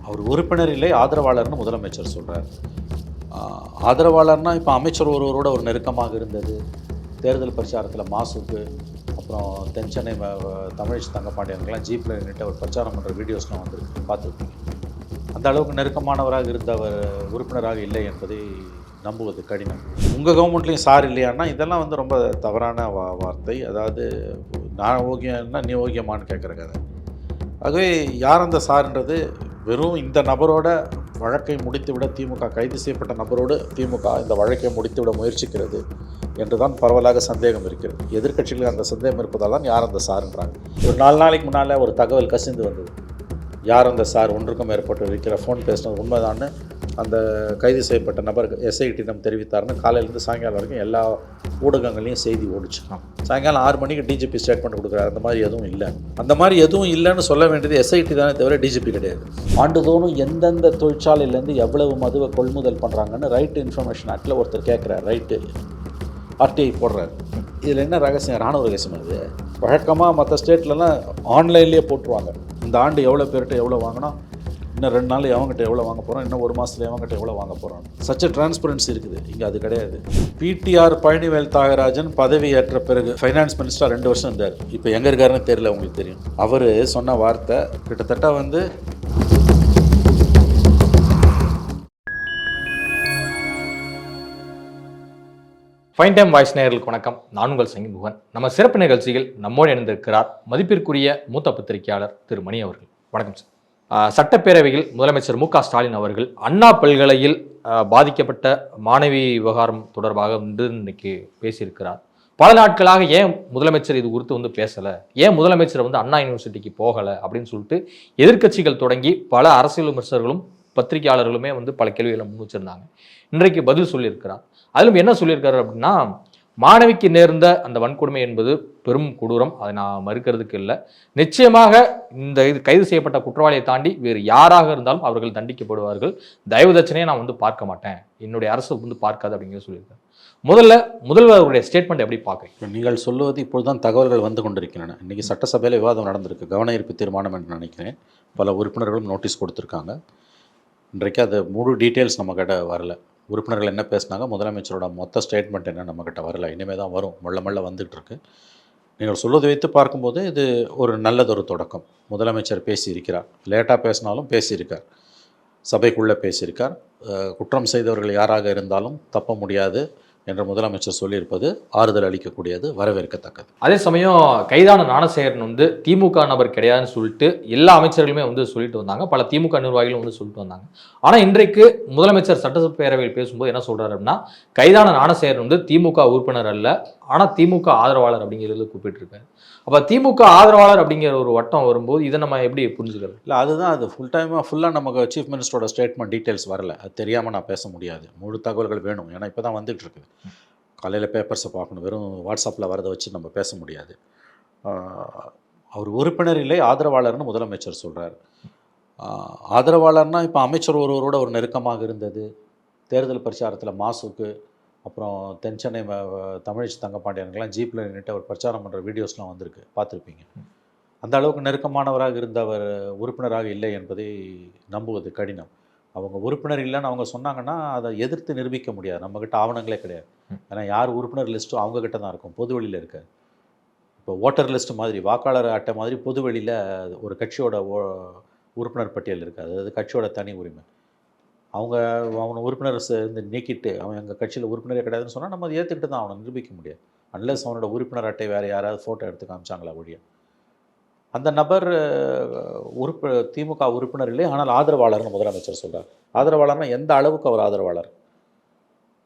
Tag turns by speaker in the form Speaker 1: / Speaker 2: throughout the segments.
Speaker 1: அவர் உறுப்பினர் இல்லை, ஆதரவாளர்னு முதலமைச்சர் சொல்கிறார். ஆதரவாளர்னால் இப்போ அமைச்சர் ஒருவரோட ஒரு நெருக்கமாக இருந்தது. தேர்தல் பிரச்சாரத்தில் மாசுக்கு, அப்புறம் தென்சென்னை தமிழிசை தங்கப்பாண்டியனுக்கெல்லாம் ஜீப்பில் நின்றுட்டு அவர் பிரச்சாரம் பண்ணுற வீடியோஸ்லாம் வந்துருக்கு, பார்த்துருப்பீங்க. அந்த அளவுக்கு நெருக்கமானவராக இருந்த அவர் உறுப்பினராக இல்லை என்பதை நம்புவது கடினம். உங்கள் கவர்மெண்ட்லேயும் சார் இல்லையான்னா இதெல்லாம் வந்து ரொம்ப தவறான வார்த்தை. அதாவது நான் ஓகேன்னா நீ ஓகேமான்னு கேட்குற கதை. ஆகவே யார் அந்த சார்ன்றது வெறும் இந்த நபரோட வழக்கை முடித்துவிட திமுக, கைது செய்யப்பட்ட நபரோடு திமுக இந்த வழக்கை முடித்துவிட முயற்சிக்கிறது என்று தான் பரவலாக சந்தேகம் இருக்கிறது. எதிர்க்கட்சிகளுக்கு அந்த சந்தேகம் இருப்பதால் தான் யார் அந்த சார்ன்றாங்க. ஒரு 4 நாளைக்கு முன்னால் ஒரு தகவல் கசிந்து வந்தது. யார் அந்த சார், ஒன்றுக்கும் மேற்பட்டு இருக்கிற ஃபோன் பேசினது உண்மைதான்னு அந்த கைது செய்யப்பட்ட நபர் எஸ்ஐடியிடம் தெரிவித்தார்னு காலையிலேருந்து சாயங்காலம் வரைக்கும் எல்லா ஊடகங்களையும் செய்தி ஓடிச்சுக்கலாம். சாயங்காலம் 6 மணிக்கு டிஜிபி ஸ்டேட்மெண்ட் கொடுக்குறாரு. அந்த மாதிரி எதுவும் இல்லை. அந்த மாதிரி எதுவும் இல்லைன்னு சொல்ல வேண்டியது எஸ்ஐடி தானே தவிர டிஜிபி கிடையாது. ஆண்டுதோறும் எந்தெந்த தொழிற்சாலையிலேருந்து எவ்வளவு மதுவை கொள்முதல் பண்ணுறாங்கன்னு ரைட் இன்ஃபர்மேஷன் ஆக்டில் ஒருத்தர் கேட்குறாரு. ரைட்டு ஆர்டிஐ போடுறாரு. இதில் என்ன ரகசியம்? ராணுவ ரகசியம். அது வழக்கமாக மற்ற ஸ்டேட்லலாம் ஆன்லைன்லேயே போட்டுருவாங்க. இந்த ஆண்டு எவ்வளோ பேர்கிட்ட எவ்வளோ வாங்கினா, இன்னும் 2 நாள் எவங்ககிட்ட எவ்வளோ வாங்க போகிறோம், இன்னும் 1 மாதத்தில் எவங்ககிட்ட எவ்வளோ வாங்க போகிறோம். சச்ச டிரான்ஸ்பரன்சி இருக்குது. இங்கே அது கிடையாது. பிடிஆர் பழனிவேல் தியாகராஜன் பதவி ஏற்ற பிறகு ஃபைனான்ஸ் மினிஸ்டராக 2 வருஷம் இருந்தார். இப்போ எங்கே இருக்காருன்னு தெரியல, உங்களுக்கு தெரியும். அவர் சொன்ன வார்த்தை கிட்டத்தட்ட வந்து
Speaker 2: ஃபைன் டைம் வாய்ஸ் நேயர்களுக்கு வணக்கம். நான் உங்கள் சங்கிமுகன். நம்ம சிறப்பு நிகழ்ச்சியில் நம்மோடு இணைந்திருக்கிறார் மதிப்பிற்குரிய மூத்த பத்திரிகையாளர் திரு மணி அவர்கள். வணக்கம் சார். சட்டப்பேரவையில் முதலமைச்சர் மு.க.ஸ்டாலின் அவர்கள் அண்ணா பல்கலையில் பாதிக்கப்பட்ட மாணவி விவகாரம் தொடர்பாக இன்னைக்கு பேசியிருக்கிறார். பல நாட்களாக ஏன் முதலமைச்சர் இது குறித்து பேசலை, ஏன் முதலமைச்சர் அண்ணா யூனிவர்சிட்டிக்கு போகலை அப்படின்னு சொல்லிட்டு எதிர்க்கட்சிகள் தொடங்கி பல அரசியல் விமர்சகர்களும் பத்திரிகையாளர்களுமே பல கேள்விகளை முன் வச்சிருந்தாங்க. இன்றைக்கு பதில் சொல்லியிருக்கிறார். அதிலும் என்ன சொல்லியிருக்காரு அப்படின்னா, மாணவிக்கு நேர்ந்த அந்த வன்கொடுமை என்பது பெரும் கொடூரம், அதை நான் மறுக்கிறதுக்கு இல்லை. நிச்சயமாக இந்த கைது செய்யப்பட்ட குற்றவாளியை தாண்டி வேறு யாராக இருந்தாலும் அவர்கள் தண்டிக்கப்படுவார்கள். தயவு தட்சணையை நான் பார்க்க மாட்டேன், என்னுடைய அரசு பார்க்காது அப்படிங்கிற சொல்லியிருக்காரு. முதல்வருடைய ஸ்டேட்மெண்ட் எப்படி பார்க்குறீங்க?
Speaker 1: நீங்கள் சொல்லுவது இப்பொழுதுதான் தகவல்கள் வந்து கொண்டிருக்கின்றன. இன்றைக்கி சட்டசபையில் விவாதம் நடந்திருக்கு, கவன ஈர்ப்பு தீர்மானம் என்று நினைக்கிறேன். பல உறுப்பினர்களும் நோட்டீஸ் கொடுத்துருக்காங்க. இன்றைக்கு அது முழு டீட்டெயில்ஸ் நம்மக்கிட்ட வரல. உறுப்பினர்கள் என்ன பேசினாங்க, முதலமைச்சரோட மொத்த ஸ்டேட்மெண்ட் என்ன நம்மக்கிட்ட வரல. இனிமேல் தான் வரும், மெல்ல வந்துகிட்ருக்கு. நீங்கள் சொல்வதை வைத்து பார்க்கும்போது இது ஒரு நல்லதொரு தொடக்கம். முதலமைச்சர் பேசியிருக்கிறார், லேட்டாக பேசினாலும் பேசியிருக்கார், சபைக்குள்ளே பேசியிருக்கார். குற்றம் செய்தவர்கள் யாராக இருந்தாலும் தப்ப முடியாது என்று முதலமைச்சர் சொல்லியிருப்பது ஆறுதல் அளிக்கக்கூடியது, வரவேற்கத்தக்கது.
Speaker 2: அதே சமயம் கைதான ஞானசேகரன் திமுக நபர் கிடையாதுன்னு சொல்லிட்டு எல்லா அமைச்சர்களுமே சொல்லிட்டு வந்தாங்க, பல திமுக நிர்வாகிகளும் சொல்லிட்டு வந்தாங்க. ஆனால் இன்றைக்கு முதலமைச்சர் சட்டப்பேரவையில் பேசும்போது என்ன சொல்றாரு அப்படின்னா, கைதான ஞானசேகரன் திமுக உறுப்பினர் அல்ல, ஆனால் திமுக ஆதரவாளர் அப்படிங்கிறது கூப்பிட்டுருக்காரு. அப்போ திமுக ஆதரவாளர் அப்படிங்கிற ஒரு வட்டம் வரும்போது இதை நம்ம எப்படி புரிஞ்சுக்கிறது?
Speaker 1: இல்லை, அதுதான் அது ஃபுல்லாக நமக்கு சீஃப் மினிஸ்டரோட ஸ்டேட்மெண்ட் டீட்டெயில்ஸ் வரல. அது தெரியாமல் நான் பேச முடியாது. முழு தகவல்கள் வேணும். ஏன்னா இப்போ தான் வந்துட்டு இருக்குது. காலையில் பேப்பர்ஸை பார்க்கணும். வெறும் வாட்ஸ்அப்பில் வரதை வச்சு நம்ம பேச முடியாது. அவர் உறுப்பினர் இல்லை, ஆதரவாளர்னு முதலமைச்சர் சொல்கிறார். ஆதரவாளர்னால் இப்போ அமைச்சர் ஒருவரோட ஒரு நெருக்கமாக இருந்தது. தேர்தல் பிரச்சாரத்தில் மாசுக்கு, அப்புறம் தென்சென்னை தமிழிசை தங்கப்பாண்டியனுக்கெல்லாம் ஜீப்பில் நின்றுட்டு அவர் பிரச்சாரம் பண்ணுற வீடியோஸ்லாம் வந்திருக்கு, பார்த்துருப்பீங்க. அந்த அளவுக்கு நெருக்கமானவராக இருந்தவர் உறுப்பினராக இல்லை என்பதை நம்புவது கடினம். அவங்க உறுப்பினர் இல்லைன்னு அவங்க சொன்னாங்கன்னா அதை எதிர்த்து நிரூபிக்க முடியாது. நம்மக்கிட்ட ஆவணங்களே கிடையாது. ஏன்னா யார் உறுப்பினர் லிஸ்ட்டும் அவங்கக்கிட்ட தான் இருக்கும், பொதுவெளியில் இருக்காது. இப்போ ஓட்டர் லிஸ்ட்டு மாதிரி, வாக்காளர் அட்டை மாதிரி பொதுவெளியில் ஒரு கட்சியோட உறுப்பினர் பட்டியல் இருக்காது. அது கட்சியோட தனி உரிமை. அவனை உறுப்பினர் நீக்கிட்டு அவன் எங்கள் கட்சியில் உறுப்பினரே கிடையாதுன்னு சொன்னால் நம்ம அதை ஏற்றுக்கிட்டு தான் அவனை நிரூபிக்க முடியாது. அன்லெஸ் அவனோட உறுப்பினர் அட்டை வேறு யாராவது ஃபோட்டோ எடுத்து காமிச்சாங்களா ஒழிய. அந்த நபர் திமுக உறுப்பினர் இல்லை, ஆனால் ஆதரவாளர்னு முதலமைச்சர் சொல்கிறார். ஆதரவாளர்னால் எந்த அளவுக்கு அவர் ஆதரவாளர்?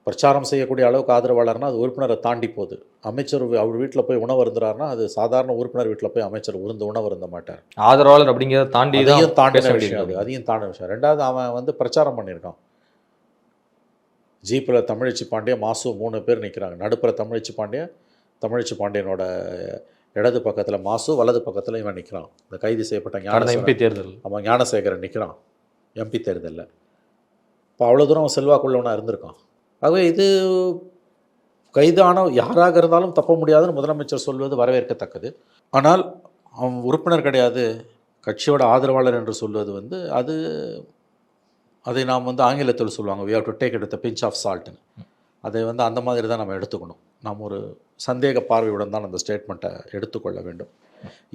Speaker 1: பிரச்சாரம் செய்யக்கூடிய அளவுக்கு ஆதரவாளர்னால் அது உறுப்பினரை தாண்டி போகுது. அமைச்சர் அவர் வீட்டில் போய் உணவு இருந்துறாருன்னா அது சாதாரண உறுப்பினர் வீட்டில் போய் அமைச்சர் உணவு இருந்த மாட்டார்.
Speaker 2: ஆதரவாளர் அப்படிங்கிறத தாண்டி
Speaker 1: தாண்டின விஷயம் அது. அதையும் தாண்டின விஷயம். ரெண்டாவது, அவன் பிரச்சாரம் பண்ணியிருக்கான். ஜீப்பில் தமிழிச்சி பாண்டிய, மாசு 3 பேர் நிற்கிறாங்க. நடுப்புற தமிழிச்சி பாண்டியனோட இடது பக்கத்தில் மாசு, வலது பக்கத்தில் இவன் நிற்கிறான். இந்த கைது செய்யப்பட்ட
Speaker 2: எம்பி தேர்தல்
Speaker 1: ஞானசேகரன் நிற்கிறான் எம்பி தேர்தலில். இப்போ அவ்வளோ தூரம் செல்வாக்குள்ளவனாக இருந்திருக்கான். ஆகவே இது கைதான யாராக இருந்தாலும் தப்ப முடியாதுன்னு முதலமைச்சர் சொல்வது வரவேற்கத்தக்கது. ஆனால் அவன் உறுப்பினர் கிடையாது, கட்சியோட ஆதரவாளர் என்று சொல்வது வந்து அதை நாம் வந்து ஆங்கிலத்தில் சொல்லுவாங்க we have to take it with a pinch of salt. அதை வந்து அந்த மாதிரி தான் நம்ம எடுத்துக்கணும். நாம் ஒரு சந்தேக பார்வையுடன் தான் அந்த ஸ்டேட்மெண்ட்டை எடுத்துக்கொள்ள வேண்டும்.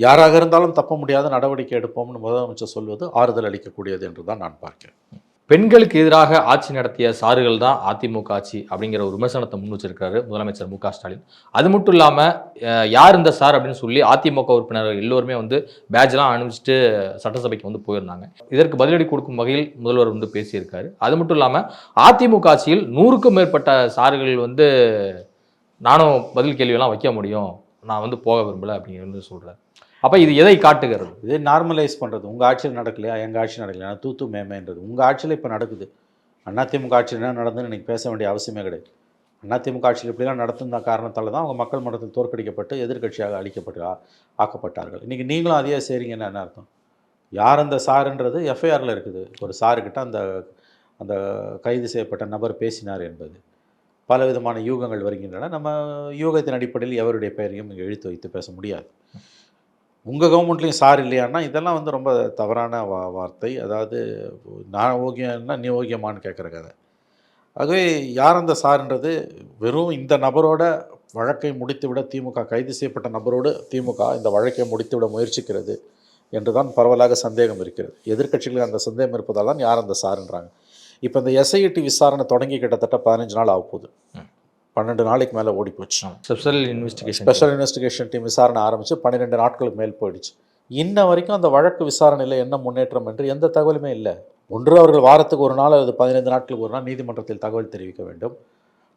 Speaker 1: யாராக இருந்தாலும் தப்ப முடியாத நடவடிக்கை எடுப்போம்னு முதலமைச்சர் சொல்வது ஆறுதல் அளிக்கக்கூடியது என்று தான் நான் பார்க்கிறேன்.
Speaker 2: பெண்களுக்கு எதிராக ஆட்சி நடத்திய சாறுகள் தான் அதிமுக ஆட்சி அப்படிங்கிற ஒரு விமர்சனத்தை முன் வச்சிருக்காரு முதலமைச்சர் மு.க. ஸ்டாலின். அது மட்டும் இல்லாமல் யார் இந்த சார் அப்படின்னு சொல்லி அதிமுக உறுப்பினர்கள் எல்லோருமே வந்து பேட்ஜ்லாம் அனுப்பிச்சிட்டு சட்டசபைக்கு வந்து போயிருந்தாங்க. இதற்கு பதிலடி கொடுக்கும் வகையில் முதல்வர் வந்து பேசியிருக்காரு. அது மட்டும் இல்லாமல் அதிமுக ஆட்சியில் 100க்கும் மேற்பட்ட சாறுகள் வந்து நானும் பதில் கேள்வியெல்லாம் வைக்க முடியும், நான் வந்து போக விரும்பலை அப்படிங்கிறது சொல்கிறார். அப்போ இது எதை காட்டுகிறது?
Speaker 1: இது நார்மலைஸ் பண்ணுறது. உங்கள் ஆட்சியில் நடக்கலையா, எங்கள் ஆட்சி நடக்கலையா, தூத்து மேமேன்றது உங்கள் ஆட்சியில் இப்போ நடக்குது. அதிமுக ஆட்சியில் என்ன நடந்துன்னு இன்றைக்கி பேச வேண்டிய அவசியமே கிடையாது. அதிமுக ஆட்சியில் இப்படிலாம் நடத்துன காரணத்தால் தான் அவங்க மக்கள் மன்றத்தில் தோற்கடிக்கப்பட்டு எதிர்க்கட்சியாக ஆக்கப்பட்டார்கள். இன்றைக்கி நீங்களும் அதையே செய்கிறீங்கன்னு என்ன அர்த்தம்? யார் அந்த சாருன்றது எஃப்ஐஆரில் இருக்குது. ஒரு சாருக்கிட்ட அந்த கைது செய்யப்பட்ட நபர் பேசினார் என்பது பல விதமான யூகங்கள் வருகின்றன. நம்ம யூகத்தின் அடிப்படையில் எவருடைய பெயரையும் இங்கே இழுத்து வைத்து பேச முடியாது. உங்கள் கவர்மெண்ட்லேயும் சார் இல்லையான்னா இதெல்லாம் வந்து ரொம்ப தவறான வார்த்தை. அதாவது நான் ஓகேன்னா நீ ஓகேமான்னு கேட்குற கதை. ஆகவே யார் அந்த சார்ன்றது வெறும் இந்த நபரோட வழக்கை முடித்துவிட திமுக, கைது செய்யப்பட்ட நபரோடு திமுக இந்த வழக்கை முடித்துவிட முயற்சிக்கிறது என்று தான் பரவலாக சந்தேகம் இருக்கிறது. எதிர்க்கட்சிகளுக்கு அந்த சந்தேகம் இருப்பதால் தான் யார் அந்த சாருன்றாங்க. இப்போ இந்த எஸ்ஐடி விசாரணை தொடங்கி கிட்டத்தட்ட 15 நாள் ஆக போகுது. 12 நாளைக்கு மேலே ஓடி போச்சு. ஸ்பெஷல் இன்வெஸ்டிகேஷன் டீம் விசாரணை ஆரம்பித்து 12 நாட்களுக்கு மேல் போயிடுச்சு. இன்ன வரைக்கும் அந்த வழக்கு விசாரணையில் என்ன முன்னேற்றம் என்று எந்த தகவலுமே இல்லை. ஒன்று அவர்கள் வாரத்துக்கு ஒரு நாள் அல்லது 15 நாட்களுக்கு ஒரு நாள் நீதிமன்றத்தில் தகவல் தெரிவிக்க வேண்டும்.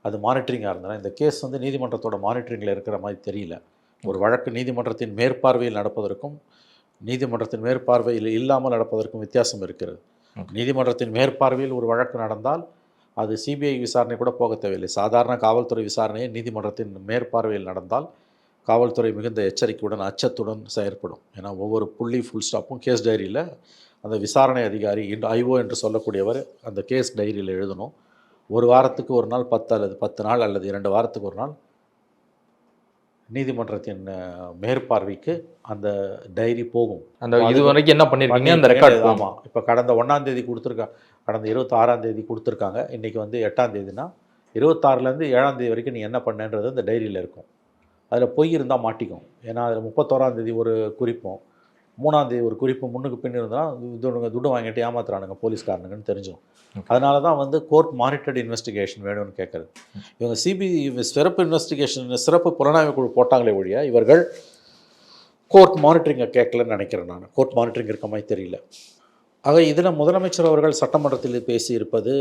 Speaker 1: அது மானிட்டரிங்காக இருந்தால் இந்த கேஸ் வந்து நீதிமன்றத்தோட மானிட்டரிங்கில் இருக்கிற மாதிரி தெரியல. ஒரு வழக்கு நீதிமன்றத்தின் மேற்பார்வையில் நடப்பதற்கும் நீதிமன்றத்தின் மேற்பார்வையில் இல்லாமல் நடப்பதற்கும் வித்தியாசம் இருக்கிறது. நீதிமன்றத்தின் மேற்பார்வையில் ஒரு வழக்கு நடந்தால் அது சிபிஐ விசாரணை கூட போக தேவையில்லை. சாதாரண காவல்துறை விசாரணையை நீதிமன்றத்தின் மேற்பார்வையில் நடந்தால் காவல்துறை மிகுந்த எச்சரிக்கையுடன் அச்சத்துடன் செயற்படும். ஏன்னா ஒவ்வொரு புள்ளி ஃபுல் ஸ்டாப்பும் கேஸ் டைரியில் அந்த விசாரணை அதிகாரி ஐஓ என்று சொல்லக்கூடியவர் அந்த கேஸ் டைரியில் எழுதணும். ஒரு வாரத்துக்கு ஒரு நாள் 10 நாள் அல்லது 2 வாரத்துக்கு ஒரு நாள் நீதிமன்றத்தின் மேற்பார்வைக்கு அந்த டைரி போகும்.
Speaker 2: அந்த இது வரைக்கும் என்ன பண்ணியிருக்கீங்க அந்த ரெக்கார்ட்.
Speaker 1: ஆமாம், இப்போ கடந்த 1ஆம் தேதி கொடுத்துருக்காங்க, கடந்த 26ஆம் தேதி கொடுத்துருக்காங்க. இன்றைக்கி வந்து 8ஆம் தேதினா 26லேருந்து 7ஆம் தேதி வரைக்கும் நீ என்ன பண்ணன்றது அந்த டைரியில் இருக்கும். அதில் பொய் இருந்தால் மாட்டிக்கும். ஏன்னா அதில் 31ஆம் தேதி ஒரு குறிப்பும் 3ஆம் தேதி ஒரு குறிப்பு முன்னுக்கு பின் இருந்தால் துட்டு வாங்கிட்டு ஏமாத்துறானுங்க போலீஸ்காரனுங்கன்னு தெரிஞ்சும். அதனால தான் வந்து கோர்ட் மானிட்டர்டு இன்வெஸ்டிகேஷன் வேணும்னு கேட்குறது. இவங்க சிறப்பு இன்வெஸ்டிகேஷன் சிறப்பு புலனாய்வு குழு போட்டாங்களே ஒழிய இவர்கள் கோர்ட் மானிட்டரிங்கை கேட்கலன்னு நினைக்கிறேன் நான். கோர்ட் மானிட்டரிங் இருக்க மாதிரி தெரியல. ஆக இதில் முதலமைச்சர் அவர்கள் சட்டமன்றத்தில் பேசியிருப்பது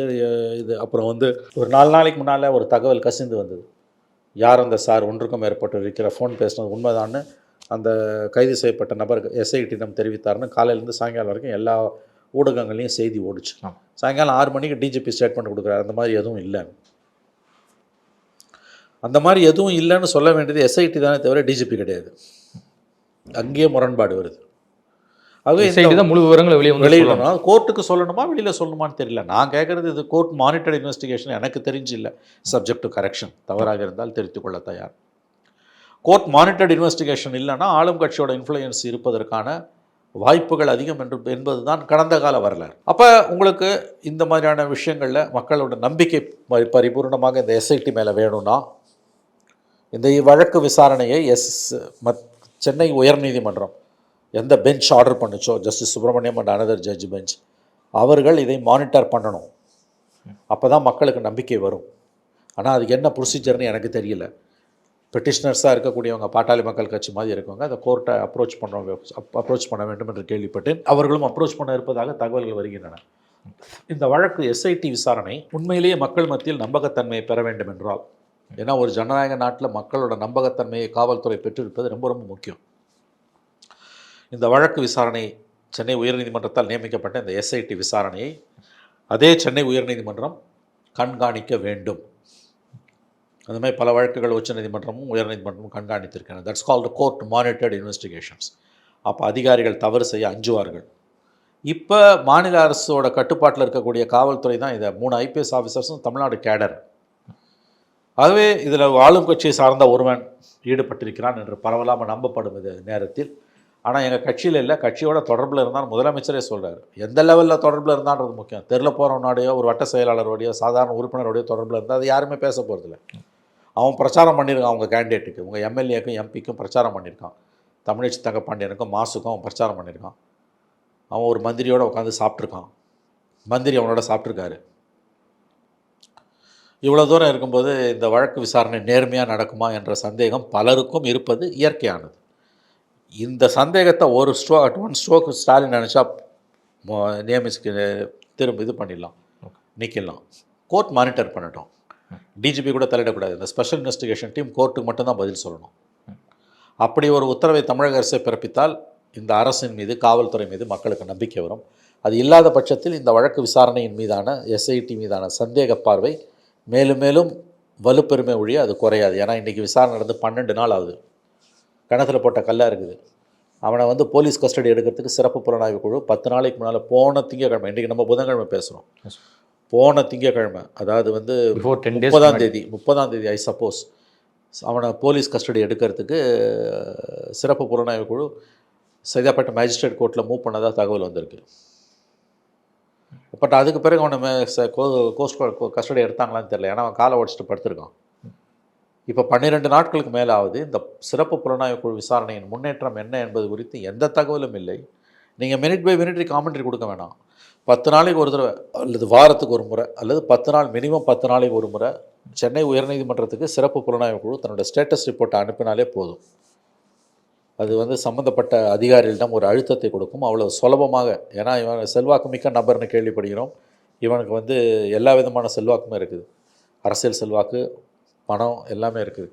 Speaker 1: இது. அப்புறம் வந்து ஒரு 4 நாளைக்கு முன்னால் ஒரு தகவல் கசிந்து வந்தது. யார் அந்த சார் 1க்கும் மேற்பட்டு இருக்கிற ஃபோன் பேசினது உண்மைதான்னு அந்த கைது செய்யப்பட்ட நபர் எஸ்ஐடிடம் தெரிவித்தார்னு காலையிலேருந்து சாயங்காலம் வரைக்கும் எல்லா ஊடகங்கள்லையும் செய்தி ஓடிச்சு. சாயங்காலம் 6 மணிக்கு டிஜிபி ஸ்டேட்மெண்ட் கொடுக்குறாரு. அந்த மாதிரி எதுவும் இல்லை. அந்த மாதிரி எதுவும் இல்லைன்னு சொல்ல வேண்டியது எஸ்ஐடி தானே தவிர டிஜிபி கிடையாது. அங்கேயே முரண்பாடு வருது.
Speaker 2: ஆகவே முழு விவரங்களை
Speaker 1: வெளியிடணும். கோர்ட்டுக்கு சொல்லணுமா வெளியில் சொல்லணுமான்னு தெரியல. நான் கேட்குறது இது கோர்ட் மானிட்டர்டு இன்வெஸ்டிகேஷன் எனக்கு தெரிஞ்சு இல்லை. சப்ஜெக்ட் டு கரெக்ஷன், தவறாக இருந்தால் தெரிவித்துக்கொள்ள தயார். கோர்ட் மானிட்டர்டு இன்வெஸ்டிகேஷன் இல்லைன்னா ஆளும் கட்சியோட இன்ஃப்ளூயன்ஸ் இருப்பதற்கான வாய்ப்புகள் அதிகம் என்பது தான் கடந்த கால வரலாறு. அப்போ உங்களுக்கு இந்த மாதிரியான விஷயங்களில் மக்களோட நம்பிக்கை பரிபூர்ணமாக இந்த எஸ்ஐடி மேலே வேணும்னா இந்த வழக்கு விசாரணையை சென்னை உயர்நீதிமன்றம் எந்த பெஞ்ச் ஆர்டர் பண்ணுச்சோ, justice Subramaniam and another judge bench, அவர்கள் இதை மானிட்டர் பண்ணணும். அப்போ தான் மக்களுக்கு நம்பிக்கை வரும். ஆனால் அதுக்கு என்ன ப்ரொசீஜர்னு எனக்கு தெரியல. பெட்டிஷனர்ஸாக இருக்கக்கூடியவங்க பாட்டாளி மக்கள் கட்சி மாதிரி இருக்கவங்க அந்த கோர்ட்டை அப்ரோச் பண்ண வேண்டும் என்று கேள்விப்பட்டேன். அவர்களும் அப்ரோச் பண்ண இருப்பதாக தகவல்கள் வருகின்றன. இந்த வழக்கு எஸ்ஐடி விசாரணை உண்மையிலேயே மக்கள் மத்தியில் நம்பகத்தன்மையை பெற வேண்டும் என்றால், ஏன்னா ஒரு ஜனநாயக நாட்டில் மக்களோட நம்பகத்தன்மையை காவல்துறை பெற்றிருப்பது ரொம்ப ரொம்ப முக்கியம். இந்த வழக்கு விசாரணை சென்னை உயர்நீதிமன்றத்தால் நியமிக்கப்பட்ட இந்த எஸ்ஐடி விசாரணையை அதே சென்னை உயர்நீதிமன்றம் கண்காணிக்க வேண்டும். அந்த மாதிரி பல வழக்குகள் உச்சநீதிமன்றமும் உயர்நீதிமன்றமும் கண்காணித்திருக்கின்றன. That's called court monitored investigations. அப்போ அதிகாரிகள் தவறு செய்ய அஞ்சுவார்கள். இப்போ மாநில அரசோட கட்டுப்பாட்டில் இருக்கக்கூடிய காவல்துறை தான் இதை 3 ஐபிஎஸ் ஆஃபீஸர்ஸும் தமிழ்நாடு கேடர். ஆகவே இதில் ஆளும் கட்சியை சார்ந்த ஒருவன் ஈடுபட்டிருக்கிறான் என்று பரவலாமல் நம்பப்படும் இது நேரத்தில் ஆனால் எங்கள் கட்சியில் இல்லை, கட்சியோட தொடர்பில் இருந்தால் முதலமைச்சரே சொல்கிறார். எந்த லெவலில் தொடர்பில் இருந்தான்றது முக்கியம். தெருவில் போகிறவனோடையோ ஒரு வட்ட செயலாளரோடையோ சாதாரண உறுப்பினரோடையோ தொடர்பில் இருந்தால் அது யாருமே பேச போகிறதில்ல. அவன் பிரச்சாரம் பண்ணியிருக்கான், அவங்க கேண்டிடேட்டுக்கு, உங்கள் எம்எல்ஏக்கும் எம்பிக்கும் பிரச்சாரம் பண்ணியிருக்கான். தமிழச்சி தங்கப்பாண்டியனுக்கும் மாசுக்கும் அவன் பிரச்சாரம் பண்ணியிருக்கான். அவன் ஒரு மந்திரியோடு உட்காந்து சாப்பிட்ருக்கான், மந்திரி அவனோட சாப்பிட்ருக்காரு. இவ்வளோ தூரம் இருக்கும்போது இந்த வழக்கு விசாரணை நேர்மையாக நடக்குமா என்ற சந்தேகம் பலருக்கும் இருப்பது இயற்கையானது. இந்த சந்தேகத்தை ஒரு ஸ்ட்ரோக் ஸ்டாலின் நினச்சா நியமிச்சு திரும்ப இது பண்ணிடலாம், நீக்கிடலாம். கோர்ட் மானிட்டர் பண்ணட்டும், டிஜிபி கூட தலையிடக்கூடாது. இந்த ஸ்பெஷல் இன்வெஸ்டிகேஷன் டீம் கோர்ட்டுக்கு மட்டும்தான் பதில் சொல்லணும். அப்படி ஒரு உத்தரவை தமிழக அரசை பிறப்பித்தால் இந்த அரசின் மீது, காவல்துறை மீது மக்களுக்கு நம்பிக்கை வரும். அது இல்லாத பட்சத்தில் இந்த வழக்கு விசாரணையின் மீதான எஸ்ஐடி மீதான சந்தேக பார்வை மேலும் மேலும் வலுப்பெருமை ஒழிய அது குறையாது. ஏன்னா இன்றைக்கி விசாரணை நடந்து 12 நாள் ஆகுது. கணத்தில் போட்ட கல்லாக இருக்குது. அவனை வந்து போலீஸ் கஸ்டடி எடுக்கிறதுக்கு சிறப்பு புலனாய்வு குழு 10 நாளைக்கு முன்னால் போன திங்கக்கிழமை, இன்றைக்கி நம்ம புதன்கிழமை பேசுகிறோம், போன திங்கக்கிழமை, அதாவது வந்து 30ஆம் தேதி ஐ சப்போஸ் அவனை போலீஸ் கஸ்டடி எடுக்கிறதுக்கு சிறப்பு புலனாய்வு குழு சைதாப்பேட்டை மேஜிஸ்ட்ரேட் கோர்ட்டில் மூவ் பண்ணதாக தகவல் வந்திருக்கு. பட் அதுக்கு பிறகு அவனை கோஸ்ட் கஸ்டடி எடுத்தாங்களான்னு தெரியல. ஏன்னா அவன் காலை உடச்சிட்டு படுத்திருக்கான். இப்போ 12 நாட்களுக்கு மேலே ஆகுது. இந்த சிறப்பு புலனாய்வு குழு விசாரணையின் முன்னேற்றம் என்ன என்பது குறித்து எந்த தகவலும் இல்லை. நீங்கள் மினிட் பை மினிட்ரி காமெண்ட்ரி கொடுக்க வேணாம். 10 நாளைக்கு ஒரு தடவை அல்லது வாரத்துக்கு ஒரு முறை அல்லது 10 நாள், மினிமம் 10 நாளைக்கு ஒரு முறை சென்னை உயர்நீதிமன்றத்துக்கு சிறப்பு புலனாய்வு குழு தன்னோட ஸ்டேட்டஸ் ரிப்போர்ட்டை அனுப்பினாலே போதும். அது வந்து சம்மந்தப்பட்ட அதிகாரிகளிடம் ஒரு அழுத்தத்தை கொடுக்கும். அவ்வளோ சுலபமாக, ஏன்னா இவன் செல்வாக்கு மிக்க நபர்னு கேள்விப்படுகிறோம். இவனுக்கு வந்து எல்லா விதமான செல்வாக்குமே இருக்குது. அரசியல் செல்வாக்கு, பணம் எல்லாமே இருக்குது.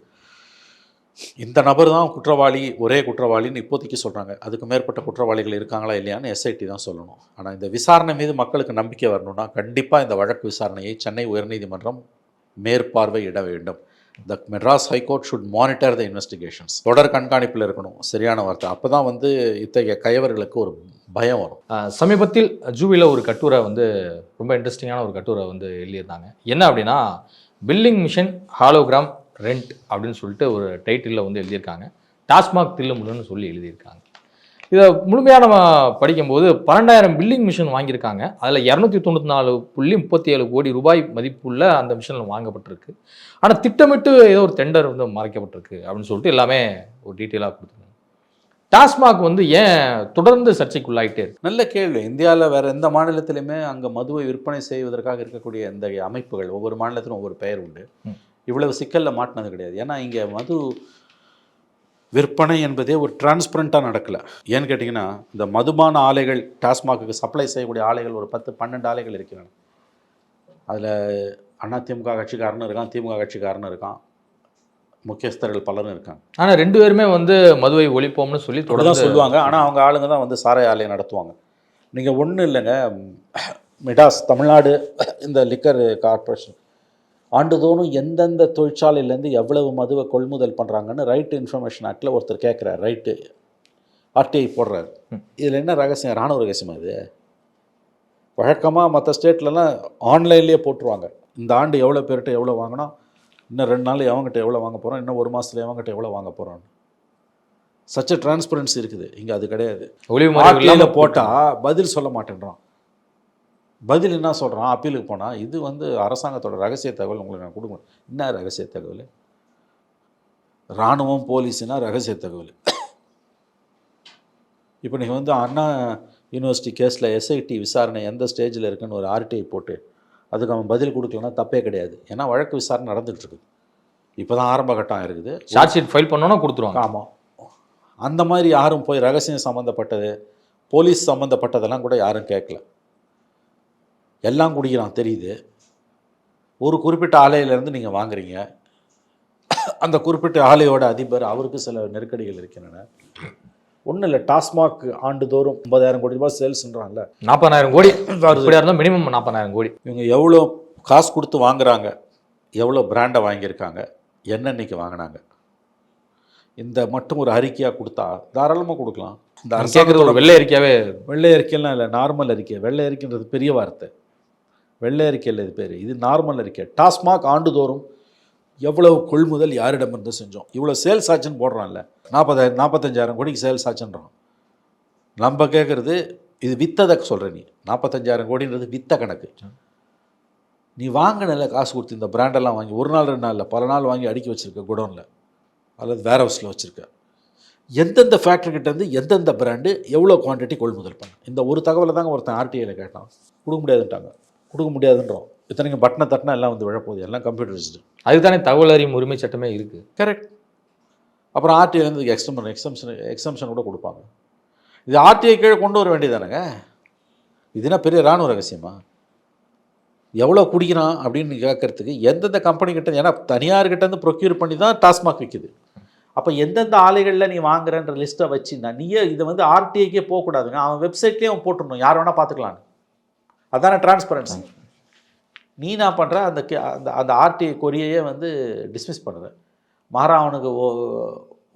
Speaker 1: இந்த நபர் தான் குற்றவாளி, ஒரே குற்றவாளின்னு இப்போதைக்கு சொல்கிறாங்க. அதுக்கு மேற்பட்ட குற்றவாளிகள் இருக்காங்களா இல்லையான்னு எஸ்ஐடி தான் சொல்லணும். ஆனால் இந்த விசாரணை மீது மக்களுக்கு நம்பிக்கை வரணும்னா கண்டிப்பாக இந்த வழக்கு விசாரணையை சென்னை உயர்நீதிமன்றம் மேற்பார்வையிட வேண்டும். The Madras high court should monitor the investigations. தொடர் கண்காணிப்பில் இருக்கணும், சரியான வார்த்தை. அப்போ தான் வந்து இத்தகைய கயவர்களுக்கு ஒரு பயம் வரும்.
Speaker 2: சமீபத்தில் ஜூவியில் ஒரு கட்டுரை வந்து ரொம்ப இன்ட்ரெஸ்டிங்கான ஒரு கட்டுரை வந்து எழுதியிருந்தாங்க. என்ன அப்படின்னா, பில்லிங் மிஷன் ஹாலோகிராம் ரெண்ட் அப்படின்னு சொல்லிட்டு ஒரு டைட்டிலில் வந்து எழுதியிருக்காங்க. டாஸ்மாக் தில்லுமுல்லுன்னு சொல்லி எழுதியிருக்காங்க. இதை முழுமையாக நம்ம படிக்கும்போது 12,000 பில்லிங் மிஷின் வாங்கியிருக்காங்க. அதில் 294.37 கோடி ரூபாய் மதிப்புள்ள அந்த மிஷினில் வாங்கப்பட்டிருக்கு. ஆனால் திட்டமிட்டு ஏதோ ஒரு டெண்டர் வந்து மறைக்கப்பட்டிருக்கு அப்படின்னு சொல்லிட்டு எல்லாமே ஒரு டீட்டெயிலாக கொடுத்துருக்காங்க. டாஸ்மாக் வந்து ஏன் தொடர்ந்து சர்ச்சைக்குள்ளாயிட்டே இருக்கு?
Speaker 1: நல்ல கேள்வி. இந்தியாவில் வேறு எந்த மாநிலத்திலுமே அங்கே மதுவை விற்பனை செய்வதற்காக இருக்கக்கூடிய இந்த அமைப்புகள் ஒவ்வொரு மாநிலத்திலும் ஒவ்வொரு பெயர் உண்டு. இவ்வளவு சிக்கலில் மாட்டினது கிடையாது. ஏன்னா இங்கே மது விற்பனை என்பதே ஒரு டிரான்ஸ்பரண்ட்டாக நடக்கலை. ஏன்னு கேட்டிங்கன்னா, இந்த மதுபான ஆலைகள், டாஸ்மாக்கு சப்ளை செய்யக்கூடிய ஆலைகள் ஒரு 10-12 ஆலைகள் இருக்கிறாங்க. அதில் அதிமுக கட்சிக்காரனும் இருக்கான், திமுக கட்சிக்காரனும் இருக்கான், முக்கியஸ்தர்கள் பலரும் இருக்காங்க.
Speaker 2: ஆனால் 2 பேருமே வந்து மதுவை ஒழிப்போம்னு சொல்லி தொடர்ந்து
Speaker 1: சொல்லுவாங்க. ஆனால் அவங்க ஆளுங்க தான் வந்து சாராய ஆலையை நடத்துவாங்க. நீங்கள் ஒன்றும் இல்லைங்க, மிடாஸ் தமிழ்நாடு இந்த லிக்கர் கார்பரேஷன் ஆண்டுதோறும் எந்தெந்த தொழிற்சாலையிலேருந்து எவ்வளவு மதுவை கொள்முதல் பண்ணுறாங்கன்னு ரைட் இன்ஃபர்மேஷன் ஆக்டில் ஒருத்தர் கேட்குறாரு, ரைட்டு ஆர்டிஐ போடுறாரு. இதில் என்ன ரகசியம்? ராணுவ ரகசியம். அது வழக்கமாக மற்ற ஸ்டேட்லலாம் ஆன்லைன்லேயே போட்டுருவாங்க. இந்த ஆண்டு எவ்வளோ பேர்கிட்ட எவ்வளோ வாங்கினோம், இன்னும் 2 நாள் எவங்ககிட்ட எவ்வளோ வாங்க போகிறோம், இன்னும் 1 மாதத்துல எவங்ககிட்ட எவ்வளோ வாங்க போகிறோம். சச்ச டிரான்ஸ்பரன்சி இருக்குது. இங்கே அது கிடையாது. ஆர்டிஐயில் போட்டால் பதில் சொல்ல மாட்டேன்றான். பதில் என்ன சொல்கிறான்? அப்பீலுக்கு போனால் இது வந்து அரசாங்கத்தோட ரகசிய தகவல், உங்களுக்கு நான் கொடுக்கணும். என்ன ரகசிய தகவல்? இராணுவம் போலீஸுனா ரகசிய தகவல். இப்போ நீங்கள் வந்து அண்ணா யூனிவர்சிட்டி கேஸில் எஸ்ஐடி விசாரணை எந்த ஸ்டேஜில் இருக்குன்னு ஒரு ஆர்டிஐ போட்டு அதுக்கு அவன் பதில் கொடுக்கலன்னா தப்பே கிடையாது. ஏன்னா வழக்கு விசாரணை நடந்துகிட்ருக்கு. இப்போ தான் ஆரம்ப கட்டம் இருக்குது.
Speaker 2: சார்ஜ் ஷீட் ஃபைல் பண்ணோன்னா கொடுத்துருவாங்க.
Speaker 1: ஆமாம். அந்த மாதிரி யாரும் போய் ரகசியம் சம்மந்தப்பட்டது, போலீஸ் சம்மந்தப்பட்டதெல்லாம் கூட யாரும் கேட்கல. எல்லாம் குடிக்கிறான் தெரியுது. ஒரு குறிப்பிட்ட ஆலையிலேருந்து நீங்கள் வாங்குறீங்க. அந்த குறிப்பிட்ட ஆலையோட அதிபர், அவருக்கு சில நெருக்கடிகள் இருக்கின்றன. ஒன்றும் இல்லை, டாஸ்மாக் ஆண்டுதோறும் 50,000 கோடி ரூபாய் சேல்ஸ்ன்றான்ல,
Speaker 2: 40,000 கோடி இருந்தால் மினிமம் 40,000 கோடி.
Speaker 1: இவங்க எவ்வளோ காசு கொடுத்து வாங்குறாங்க, எவ்வளோ பிராண்டை வாங்கியிருக்காங்க, என்னன்னைக்கு வாங்கினாங்க, இந்த மட்டும் ஒரு அறிக்கையாக கொடுத்தா தாராளமாக கொடுக்கலாம். இந்த
Speaker 2: அரசாங்கத்தோட வெள்ளை அறிக்கையாகவே,
Speaker 1: வெள்ளை அறிக்கையெல்லாம் இல்லை, நார்மல் அறிக்கை. வெள்ளை அறிக்கைன்றது பெரிய வார்த்தை. வெள்ளை அறிக்கையில் இது பேர், இது நார்மல் அறிக்கை. டாஸ்மாக் ஆண்டுதோறும் எவ்வளவு கொள்முதல் யாரிடமிருந்து செஞ்சோம், இவ்வளோ சேல்ஸ் ஆச்சுன்னு போடுறான்ல, 45,000 கோடிக்கு சேல்ஸ் ஆச்சுன்றான். நம்ம கேட்குறது இது வித்ததை சொல்கிற நீ 45,000 கோடின்றது வித்த கணக்கு. நீ வாங்கினல காசு கொடுத்து இந்த பிராண்டெல்லாம் வாங்கி ஒரு நாள் 2 நாளில் பல நாள் வாங்கி அடுக்கி வச்சுருக்க குடோனில் அல்லது வேர் ஹவுஸில் வச்சுருக்க. எந்தெந்த ஃபேக்ட்ரிக்கிட்டேருந்து எந்தெந்த பிராண்டு எவ்வளோ குவான்டிட்டி கொள்முதல் பண்ண, இந்த ஒரு தகவலை தாங்க ஒருத்தன் ஆர்டிஐயில் கேட்டான். கொடுக்க முடியாதுன்ட்டாங்க. கொடுக்க முடியாதுன்றோம். இத்தனைக்கும் பட்டனை தட்டினா எல்லாம் வந்து விழப்போகுது, எல்லாம் கம்ப்யூட்டரைஸ்டு.
Speaker 2: அதுதானே தகவல் அறியும் உரிமை சட்டமே இருக்குது.
Speaker 1: கரெக்ட். அப்புறம் ஆர்டிஐலேருந்து எக்ஸம்ஷன் கூட கொடுப்பாங்க. இது ஆர்டிஐ கீழே கொண்டு வர வேண்டியதானேங்க. இதுனா பெரிய இராணுவ ரகசியமா? எவ்வளோ குடிக்கிறான் அப்படின்னு கேட்கறதுக்கு எந்தெந்த கம்பெனிக்கிட்ட, ஏன்னா தனியார்கிட்டேருந்து ப்ரொக்யூர் பண்ணி தான் டாஸ்மாக் விற்குது. அப்போ எந்தெந்த ஆலைகளில் நீ வாங்குறன்ற லிஸ்ட்டை வச்சுன்னா நீயே இதை வந்து ஆர்டிஐக்கே போகக்கூடாதுங்க. அவன் வெப்சைட்லேயே அவன் போட்டுடணும், யார் வேணால் பார்த்துக்கலான்னு. அதானே டிரான்ஸ்பரன்சி. நீ என்ன பண்ணுற, அந்த அந்த ஆர்டிஐ கொரியையே வந்து டிஸ்மிஸ் பண்ணுற, மாறா அவனுக்கு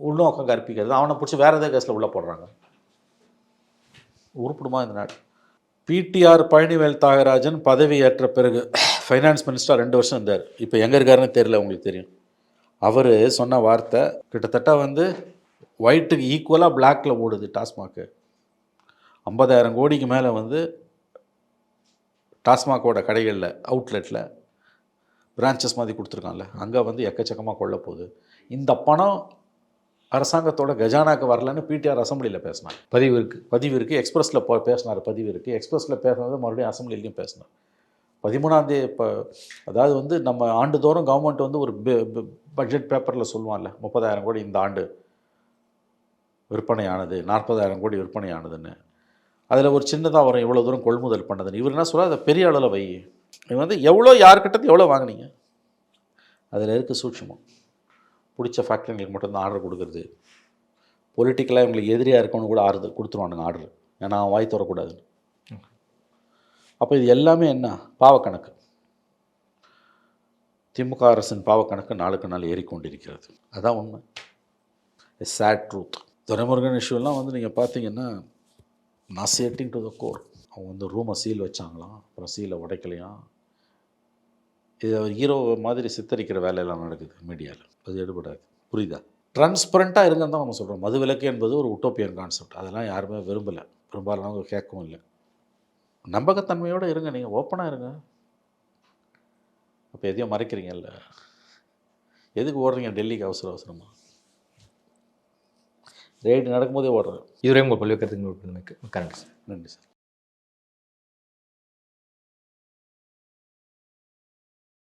Speaker 1: உள்நோக்கம் கற்பிக்கிறது, அவனை பிடிச்சி வேறு ஏதாவது கேஸில் உள்ளே போடுறாங்க. உருப்பிடுமா இந்த நாடு? பிடிஆர் பழனிவேல் தியாகராஜன் பதவி ஏற்ற பிறகு ஃபைனான்ஸ் மினிஸ்டர் 2 வருஷம் இருந்தார். இப்போ எங்கே இருக்காருன்னு தெரியல, உங்களுக்கு தெரியும். அவர் சொன்ன வார்த்தை கிட்டத்தட்ட வந்து ஒயிட்டுக்கு ஈக்குவலாக பிளாக்கில் ஓடுது டாஸ்மாக்கு. 50,000 கோடிக்கு மேலே வந்து டாஸ்மாகோட கடைகளில் அவுட்லெட்டில் பிரான்ச்சஸ் மாதிரி கொடுத்துருக்கான்ல, அங்கே வந்து எக்கச்சக்கமாக கொள்ள போகுது. இந்த பணம் அரசாங்கத்தோட கஜானாக்கு வரலன்னு பிடிஆர் அசம்பிளியில் பேசினார். பதிவு இருக்குது. எக்ஸ்பிரஸில் பேசினார். பதிவு இருக்குது. எக்ஸ்பிரஸில் பேசுனது மறுபடியும் அசம்பிளிலையும் பேசினார். 13ஆம் தேதி இப்போ அதாவது வந்து நம்ம ஆண்டுதோறும் கவர்மெண்ட் வந்து ஒரு பட்ஜெட் பேப்பரில் சொல்லுவான்ல 30,000 கோடி இந்த ஆண்டு விற்பனையானது, 40,000 கோடி விற்பனையானதுன்னு. அதில் ஒரு சின்னதாக வரும் இவ்வளோ தூரம் கொள்முதல் பண்ணதுன்னு. இவர் என்ன சொல்ல, அதை பெரிய அளவில் வை. இது வந்து எவ்வளோ யார்கிட்ட எவ்வளோ வாங்கினீங்க, அதில் இருக்க சூட்சமம். பிடிச்ச ஃபேக்ட்ரிங்களுக்கு மட்டும்தான் ஆர்டர் கொடுக்குறது. பொலிட்டிக்கலாக இவங்களுக்கு எதிரியாக இருக்கவனு கூட ஆறுதல் கொடுத்துருவானுங்க ஆர்டர், ஏன்னா அவன் வாய் தரக்கூடாதுன்னு. அப்போ இது எல்லாமே என்ன, பாவக்கணக்கு. திமுக அரசின் பாவக்கணக்கு நாளுக்கு நாள் ஏறிக்கொண்டிருக்கிறது. அதான் உண்மை. Chat truth. துரைமுருகன் இஷ்யூலாம் வந்து நீங்கள் பார்த்தீங்கன்னா நாசியேட்டிங் டு த கோர். அவங்க வந்து ரூமை சீல் வச்சாங்களாம், அப்புறம் சீலை உடைக்கலையாம். இது ஹீரோ மாதிரி சித்தரிக்கிற வேலையெல்லாம் நடக்குது மீடியாவில். அது எடுபடாது. புரியுதா? டிரான்ஸ்பரண்ட்டாக இருங்கன்னு தான் நம்ம சொல்கிறோம். மது விலக்கு என்பது ஒரு உட்டோப்பியன் கான்செப்ட். அதெல்லாம் யாருமே விரும்பலை, பெரும்பாலானவங்க கேட்கவும் இல்லை. நம்பகத்தன்மையோடு இருங்க, நீங்கள் ஓப்பனாக இருங்க. அப்போ எதையும் மறைக்கிறீங்கல்ல, எதுக்கு ஓடுறீங்க டெல்லிக்கு அவசரமாக? ரெய்டு நடக்கும்போதே ஓடுறேன்.
Speaker 2: இதுவரை உங்கள் பல்வேறு கருத்துக்கு நன்றி சார்.
Speaker 1: நன்றி சார்.